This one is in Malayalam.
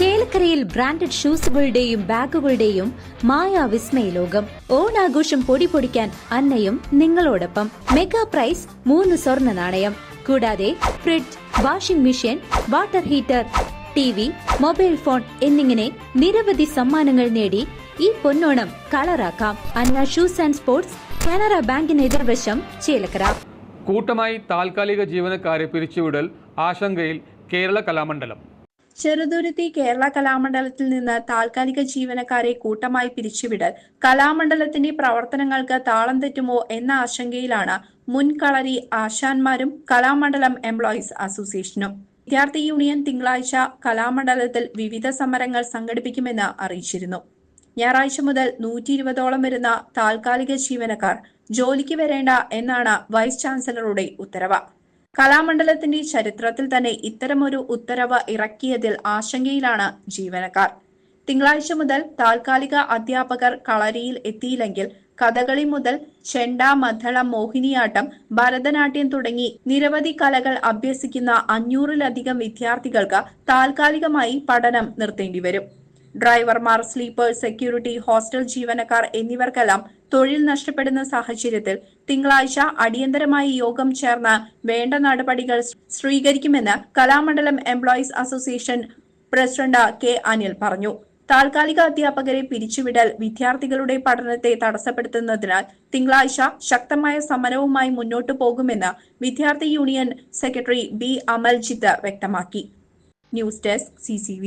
ചേലക്കരയിൽ ബ്രാൻഡഡ് ഷൂസുകളുടെയും ബാഗുകളുടെയും മായാവിസ്മയ ലോകം. ഓണാഘോഷം പൊടിപൊടിക്കാൻ അന്നയും നിങ്ങളോടൊപ്പം. മെഗാ പ്രൈസ് 3 സ്വർണ്ണ നാണയം. കൂടാതെ fridge, washing machine, water heater, TV, mobile phone എന്നിങ്ങനെ നിരവധി സമ്മാനങ്ങൾ നേടി ഈ പൊന്നോണം കളറാക്കാം. അന്ന ഷൂസ് ആൻഡ് സ്പോർട്സ്, കാനറ ബാങ്കിന് എതിർവശം, ചേലക്കര. കൂട്ടമായി താൽക്കാലിക ജീവനക്കാരെ പിരിച്ചുവിടൽ ആശങ്കയിൽ കേരള കലാമണ്ഡലം. ചെറുതുരുത്തി കേരള കലാമണ്ഡലത്തിൽ നിന്ന് താൽക്കാലിക ജീവനക്കാരെ കൂട്ടമായി പിരിച്ചുവിടൽ കലാമണ്ഡലത്തിന്റെ പ്രവർത്തനങ്ങൾക്ക് താളം തെറ്റുമോ എന്ന ആശങ്കയിലാണ് മുൻ കളരി ആശാന്മാരും കലാമണ്ഡലം എംപ്ലോയീസ് അസോസിയേഷനും. വിദ്യാർത്ഥി യൂണിയൻ തിങ്കളാഴ്ച കലാമണ്ഡലത്തിൽ വിവിധ സമരങ്ങൾ സംഘടിപ്പിക്കുമെന്ന് അറിയിച്ചിരുന്നു. ഞായറാഴ്ച മുതൽ 120ഓളം വരുന്ന താൽക്കാലിക ജീവനക്കാർ ജോലിക്ക് വരേണ്ട എന്നാണ് വൈസ് ചാൻസലറുടെ ഉത്തരവ്. കലാമണ്ഡലത്തിന്റെ ചരിത്രത്തിൽ തന്നെ ഇത്തരമൊരു ഉത്തരവ് ഇറക്കിയതിൽ ആശങ്കയിലാണ് ജീവനക്കാർ. തിങ്കളാഴ്ച മുതൽ താൽക്കാലിക അധ്യാപകർ കളരിയിൽ എത്തിയില്ലെങ്കിൽ കഥകളി മുതൽ ചെണ്ട, മദ്ദളം, മോഹിനിയാട്ടം, ഭരതനാട്യം തുടങ്ങി നിരവധി കലകൾ അഭ്യസിക്കുന്ന 500-ലധികം വിദ്യാർത്ഥികൾക്ക് താൽക്കാലികമായി പഠനം നിർത്തേണ്ടി വരും. ഡ്രൈവർമാർ, സ്ലീപ്പേഴ്സ്, സെക്യൂരിറ്റി, ഹോസ്റ്റൽ ജീവനക്കാർ എന്നിവർക്കെല്ലാം തൊഴിൽ നഷ്ടപ്പെടുന്ന സാഹചര്യത്തിൽ തിങ്കളാഴ്ച അടിയന്തരമായി യോഗം ചേർന്ന് വേണ്ട നടപടികൾ സ്വീകരിക്കുമെന്ന് Kalamandalam employees association president K Anil പറഞ്ഞു. താൽക്കാലിക അധ്യാപകരെ പിരിച്ചുവിടൽ വിദ്യാർത്ഥികളുടെ പഠനത്തെ തടസ്സപ്പെടുത്തുന്നതിനാൽ തിങ്കളാഴ്ച ശക്തമായ സമരവുമായി മുന്നോട്ടു പോകുമെന്ന് വിദ്യാർത്ഥി യൂണിയൻ സെക്രട്ടറി ബി അമൽജിത്ത് വ്യക്തമാക്കി. News desk CCV.